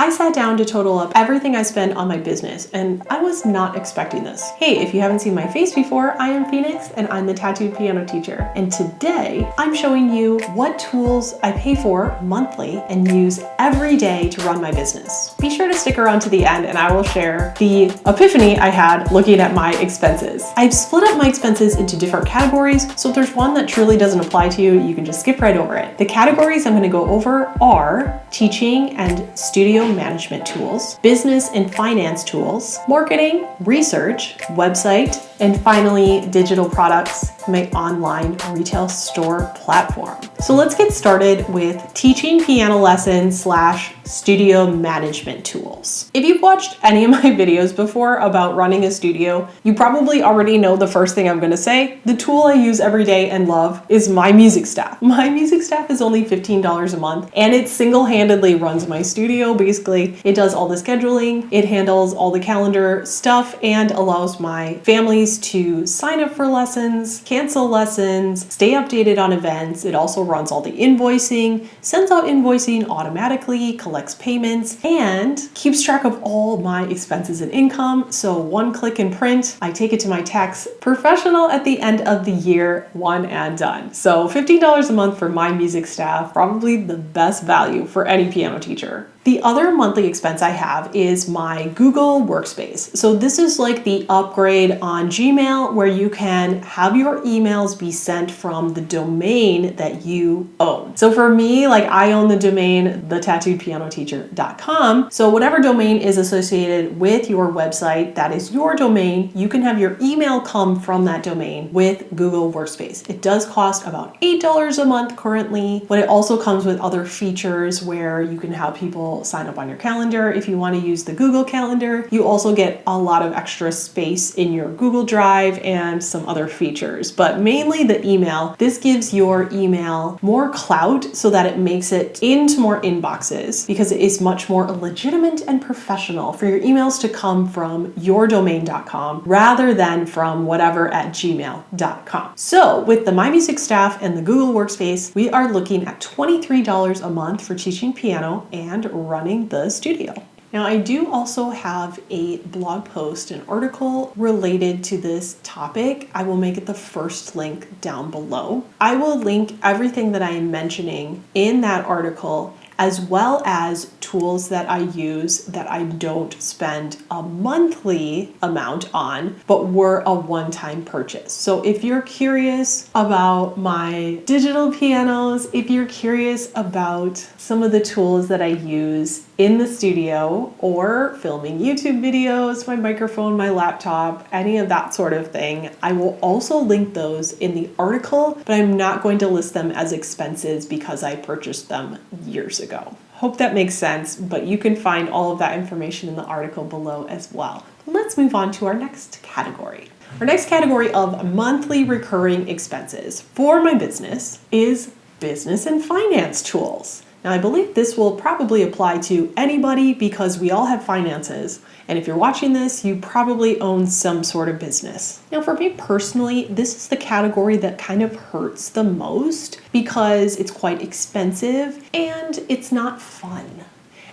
I sat down to total up everything I spend on my business, and I was not expecting this. Hey, if you haven't seen my face before, I am Phoenix, and I'm the Tattooed Piano Teacher. And today, I'm showing you what tools I pay for monthly and use every day to run my business. Be sure to stick around to the end, and I will share the epiphany I had looking at my expenses. I've split up my expenses into different categories, so if there's one that truly doesn't apply to you, you can just skip right over it. The categories I'm going to go over are teaching and studio management tools, business and finance tools, marketing, research, website, and finally, digital products, my online retail store platform. So let's get started with teaching piano lessons / studio management tools. If you've watched any of my videos before about running a studio, you probably already know the first thing I'm going to say. The tool I use every day and love is my music staff. My music staff is only $15 a month, and it single-handedly runs my studio. Basically, it does all the scheduling, it handles all the calendar stuff, and allows my families to sign up for lessons, cancel lessons, stay updated on events. It also runs all the invoicing, sends out invoicing automatically, collects payments, and keeps track of all my expenses and income. So one click and print, I take it to my tax professional at the end of the year, one and done. So $15 a month for my music staff, probably the best value for any piano teacher. The other monthly expense I have is my Google Workspace. So this is like the upgrade on Gmail where you can have your emails be sent from the domain that you own. So for me, like I own the domain, TheTattooedPianoTeacher.com. So whatever domain is associated with your website, that is your domain, you can have your email come from that domain with Google Workspace. It does cost about $8 a month currently, but it also comes with other features where you can have people sign up on your calendar. If you want to use the Google Calendar, you also get a lot of extra space in your Google Drive and some other features, but mainly the email. This gives your email more clout so that it makes it into more inboxes because it is much more legitimate and professional for your emails to come from yourdomain.com rather than from whatever at gmail.com. So with the My Music staff and the Google Workspace, we are looking at $23 a month for teaching piano and running the studio. Now, I do also have a blog post, an article related to this topic. I will make it the first link down below. I will link everything that I am mentioning in that article, as well as tools that I use that I don't spend a monthly amount on, but were a one-time purchase. So if you're curious about my digital pianos, if you're curious about some of the tools that I use in the studio or filming YouTube videos, my microphone, my laptop, any of that sort of thing, I will also link those in the article, but I'm not going to list them as expenses because I purchased them years ago. Hope that makes sense, but you can find all of that information in the article below as well. Let's move on to our next category. Our next category of monthly recurring expenses for my business is business and finance tools. Now, I believe this will probably apply to anybody because we all have finances. And if you're watching this, you probably own some sort of business. Now, for me personally, this is the category that kind of hurts the most because it's quite expensive and it's not fun.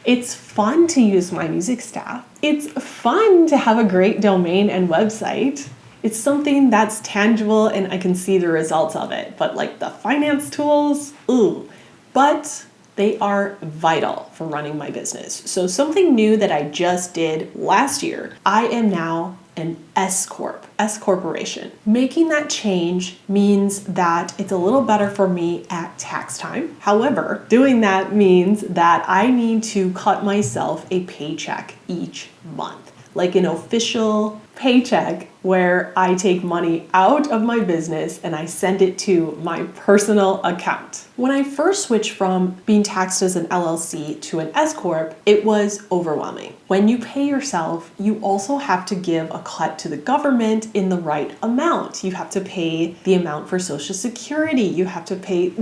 It's fun to use my music staff. It's fun to have a great domain and website. It's something that's tangible and I can see the results of it. But like the finance tools, ooh. But they are vital for running my business. So something new that I just did last year, I am now an S corporation. Making that change means that it's a little better for me at tax time. However, doing that means that I need to cut myself a paycheck each month, like an official paycheck where I take money out of my business and I send it to my personal account. When I first switched from being taxed as an LLC to an S Corp, it was overwhelming. When you pay yourself, you also have to give a cut to the government in the right amount. You have to pay the amount for Social Security. You have to pay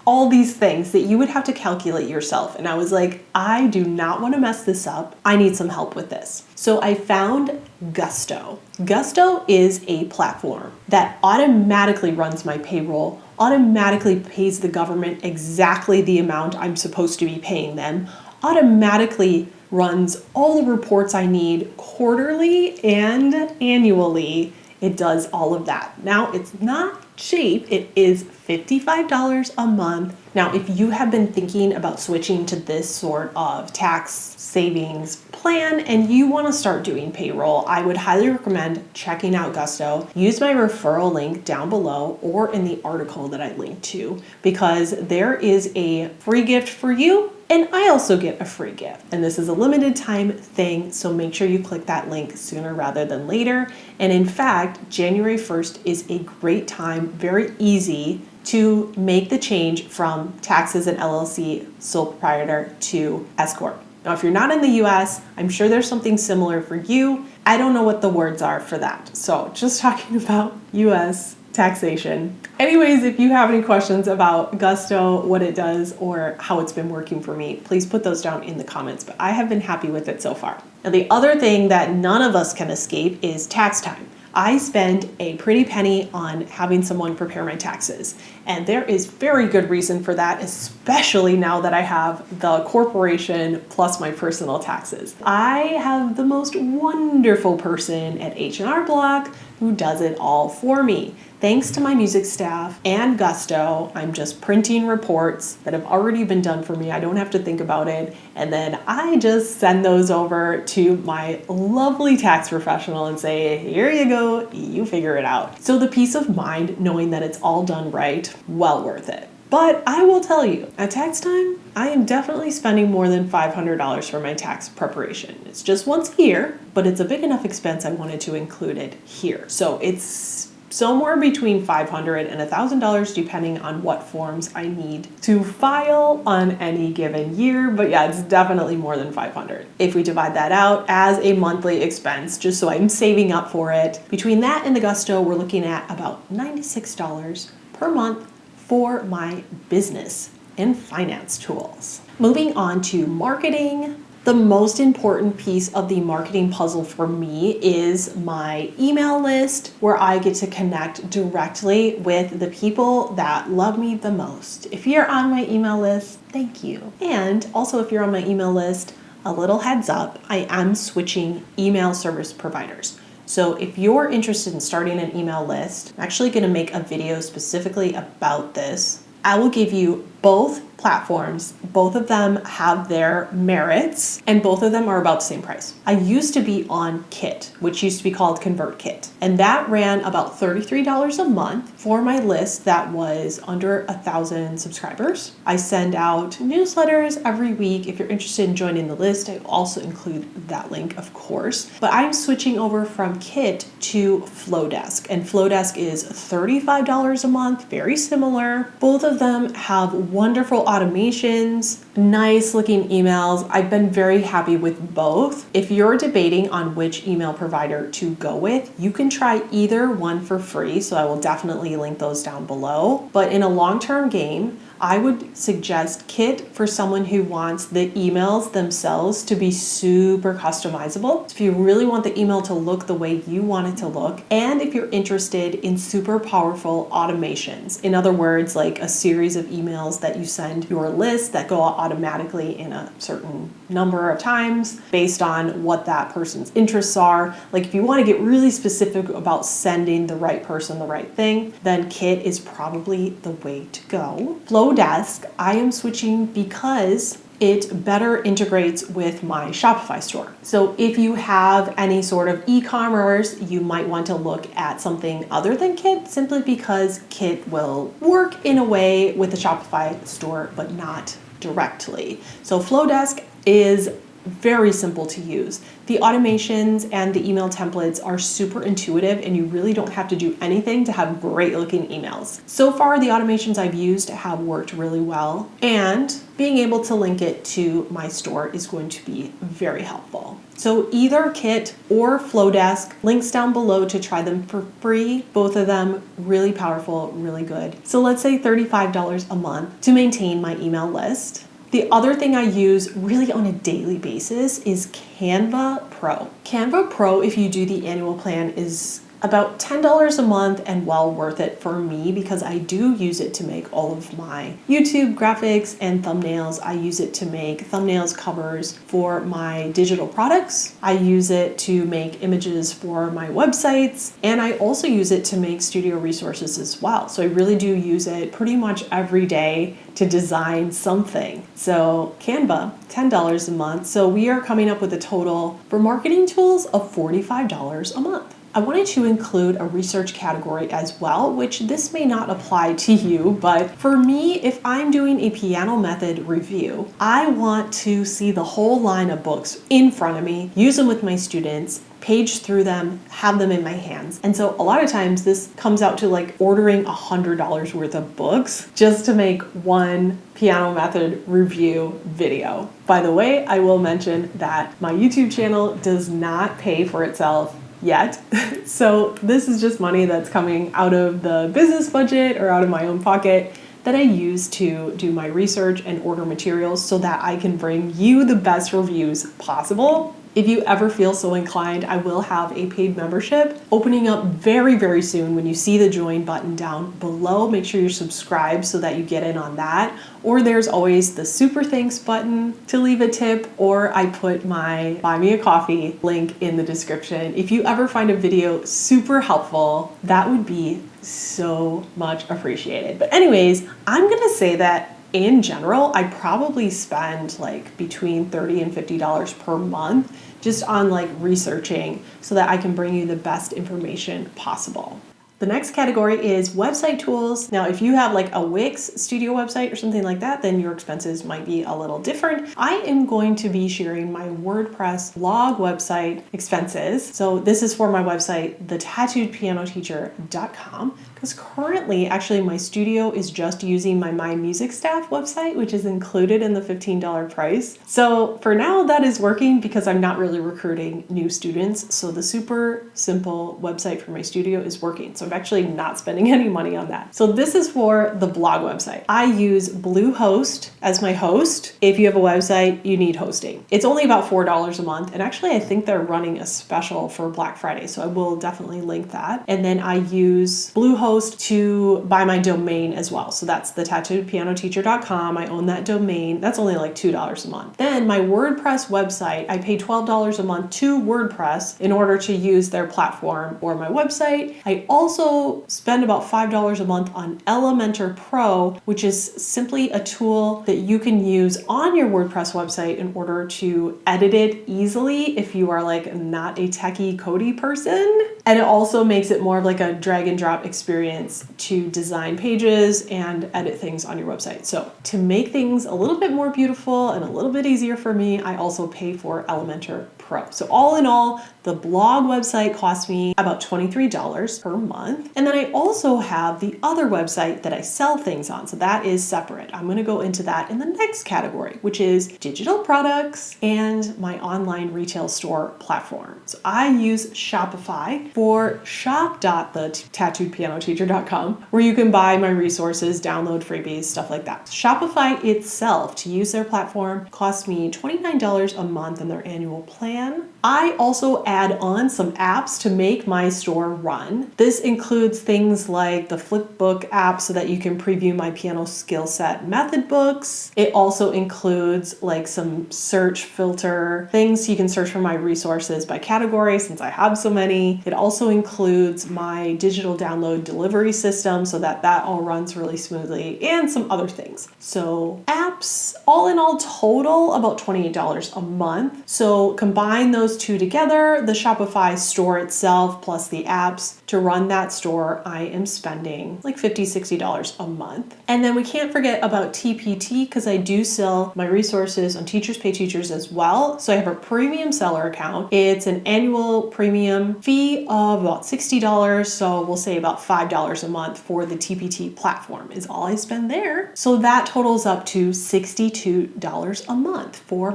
all these things that you would have to calculate yourself. And I was like, I do not want to mess this up. I need some help with this. So I found Gusto. Gusto is a platform that automatically runs my payroll, automatically pays the government exactly the amount I'm supposed to be paying them, automatically runs all the reports I need quarterly and annually. It does all of that. Now, it's not cheap. It is $55 a month. Now, if you have been thinking about switching to this sort of tax savings plan and you want to start doing payroll, I would highly recommend checking out Gusto. Use my referral link down below or in the article that I linked to, because there is a free gift for you. And I also get a free gift. And this is a limited time thing, so make sure you click that link sooner rather than later. And in fact, January 1st is a great time, very easy to make the change from taxes and LLC sole proprietor to S Corp. Now, if you're not in the US, I'm sure there's something similar for you. I don't know what the words are for that. So just talking about US taxation. Anyways, if you have any questions about Gusto, what it does, or how it's been working for me, please put those down in the comments, but I have been happy with it so far. Now, the other thing that none of us can escape is tax time. I spend a pretty penny on having someone prepare my taxes, and there is very good reason for that, especially now that I have the corporation plus my personal taxes. I have the most wonderful person at H&R Block who does it all for me. Thanks to my music staff and Gusto, I'm just printing reports that have already been done for me. I don't have to think about it. And then I just send those over to my lovely tax professional and say, here you go, you figure it out. So the peace of mind knowing that it's all done right, well worth it. But I will tell you, at tax time, I am definitely spending more than $500 for my tax preparation. It's just once a year, but it's a big enough expense I wanted to include it here. So it's somewhere between $500 and $1,000 depending on what forms I need to file on any given year. But yeah, it's definitely more than $500. If we divide that out as a monthly expense, just so I'm saving up for it, between that and the Gusto, we're looking at about $96 per month for my business and finance tools. Moving on to marketing. The most important piece of the marketing puzzle for me is my email list, where I get to connect directly with the people that love me the most. If you're on my email list, thank you. And also, if you're on my email list, a little heads up, I am switching email service providers. So if you're interested in starting an email list, I'm actually going to make a video specifically about this. I will give you both platforms. Both of them have their merits, and both of them are about the same price. I used to be on Kit, which used to be called ConvertKit, and that ran about $33 a month for my list that was under 1,000 subscribers. I send out newsletters every week. If you're interested in joining the list, I also include that link, of course. But I'm switching over from Kit to Flowdesk, and Flowdesk is $35 a month, very similar. Both of them have wonderful automations, nice looking emails. I've been very happy with both. If you're debating on which email provider to go with, you can try either one for free. So I will definitely link those down below. But in a long-term game, I would suggest Kit for someone who wants the emails themselves to be super customizable. If you really want the email to look the way you want it to look, and if you're interested in super powerful automations, in other words, like a series of emails that you send your list that go out automatically in a certain number of times based on what that person's interests are. Like if you want to get really specific about sending the right person the right thing, then Kit is probably the way to go. Flowdesk, I am switching because it better integrates with my Shopify store. So if you have any sort of e-commerce, you might want to look at something other than Kit, simply because Kit will work in a way with the Shopify store, but not directly. So Flowdesk is very simple to use. The automations and the email templates are super intuitive, and you really don't have to do anything to have great looking emails. So far, the automations I've used have worked really well, and being able to link it to my store is going to be very helpful. So either Kit or Flowdesk, links down below to try them for free. Both of them really powerful, really good. So let's say $35 a month to maintain my email list. The other thing I use really on a daily basis is Canva Pro. Canva Pro, if you do the annual plan, is About $10 a month, and well worth it for me because I do use it to make all of my YouTube graphics and thumbnails. I use it to make thumbnails, covers for my digital products. I use it to make images for my websites, and I also use it to make studio resources as well. So I really do use it pretty much every day to design something. So Canva, $10 a month. So we are coming up with a total for marketing tools of $45 a month. I wanted to include a research category as well, which this may not apply to you, but for me, if I'm doing a piano method review, I want to see the whole line of books in front of me, use them with my students, page through them, have them in my hands. And so a lot of times this comes out to like ordering $100 worth of books just to make one piano method review video. By the way, I will mention that my YouTube channel does not pay for itself yet. So this is just money that's coming out of the business budget or out of my own pocket that I use to do my research and order materials so that I can bring you the best reviews possible. If you ever feel so inclined, I will have a paid membership opening up very, very soon. When you see the join button down below, make sure you're subscribed so that you get in on that. Or there's always the super thanks button to leave a tip, or I put my buy me a coffee link in the description. If you ever find a video super helpful, that would be so much appreciated. But anyways, I'm gonna say that in general, I probably spend like between $30 and $50 per month just on like researching so that I can bring you the best information possible. The next category is website tools. Now, if you have like a Wix studio website or something like that, then your expenses might be a little different. I am going to be sharing my WordPress blog website expenses. So this is for my website, TheTattooedPianoTeacher.com. Because currently, actually, my studio is just using my Music Staff website, which is included in the $15 price. So for now, that is working because I'm not really recruiting new students. So the super simple website for my studio is working. So I'm actually not spending any money on that. So this is for the blog website. I use Bluehost as my host. If you have a website, you need hosting. It's only about $4 a month. And actually, I think they're running a special for Black Friday. So I will definitely link that. And then I use Bluehost to buy my domain as well. So that's TheTattooedPianoTeacher.com. I own that domain. That's only like $2 a month. Then my WordPress website, I pay $12 a month to WordPress in order to use their platform or my website. I also spend about $5 a month on Elementor Pro, which is simply a tool that you can use on your WordPress website in order to edit it easily if you are like not a techie codey person. And it also makes it more of like a drag and drop experience to design pages and edit things on your website. So to make things a little bit more beautiful and a little bit easier for me, I also pay for Elementor Pro. So all in all, the blog website costs me about $23 per month. And then I also have the other website that I sell things on. So that is separate. I'm going to go into that in the next category, which is digital products and my online retail store platform. So I use Shopify for shop.thetattooedpianoteacher.com, where you can buy my resources, download freebies, stuff like that. Shopify itself, to use their platform, costs me $29 a month in their annual plan. I also add on some apps to make my store run. This includes things like the Flipbook app so that you can preview my piano skill set method books. It also includes like some search filter things so you can search for my resources by category since I have so many. It also includes my digital download delivery system so that all runs really smoothly and some other things. So apps, all in all total about $28 a month. So combine those two together, the Shopify store itself plus the apps to run that store, I am spending like $50, $60 a month. And then we can't forget about TPT because I do sell my resources on Teachers Pay Teachers as well. So I have a premium seller account. It's an annual premium fee of about $60. So we'll say about $5 a month for the TPT platform is all I spend there. So that totals up to $62 a month for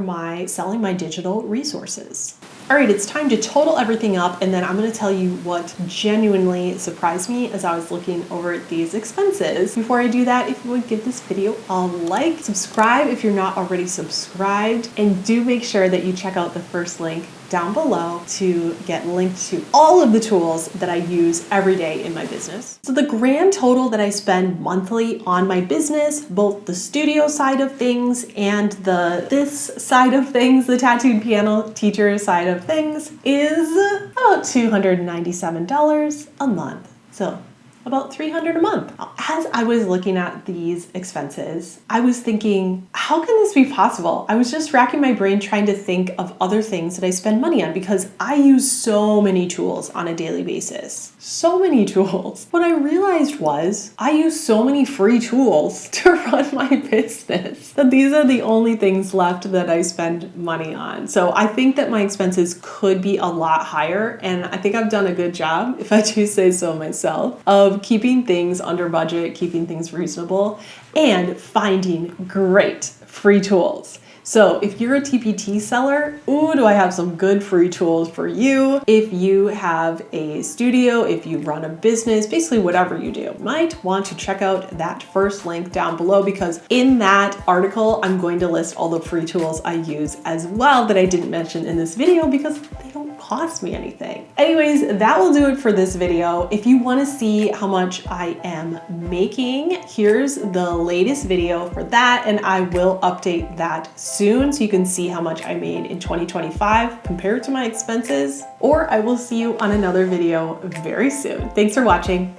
selling my digital resources. All right, it's time to total everything up, and then I'm gonna tell you what genuinely surprised me as I was looking over at these expenses. Before I do that, if you would give this video a like, subscribe if you're not already subscribed, and do make sure that you check out the first link down below to get linked to all of the tools that I use every day in my business. So the grand total that I spend monthly on my business, both the studio side of things and this side of things, the tattooed piano teacher side of things, is about $297 a month. So about $300 a month. As I was looking at these expenses, I was thinking, how can this be possible? I was just racking my brain trying to think of other things that I spend money on because I use so many tools on a daily basis. So many tools. What I realized was I use so many free tools to run my business that these are the only things left that I spend money on. So I think that my expenses could be a lot higher, and I think I've done a good job, if I do say so myself, of keeping things under budget, keeping things reasonable, and finding great free tools. So if you're a TPT seller, ooh, do I have some good free tools for you. If you have a studio, if you run a business, basically whatever you do, you might want to check out that first link down below, because in that article, I'm going to list all the free tools I use as well that I didn't mention in this video because they don't cost me anything. Anyways, that will do it for this video. If you want to see how much I am making, here's the latest video for that, and I will update that soon so you can see how much I made in 2025 compared to my expenses, or I will see you on another video very soon. Thanks for watching.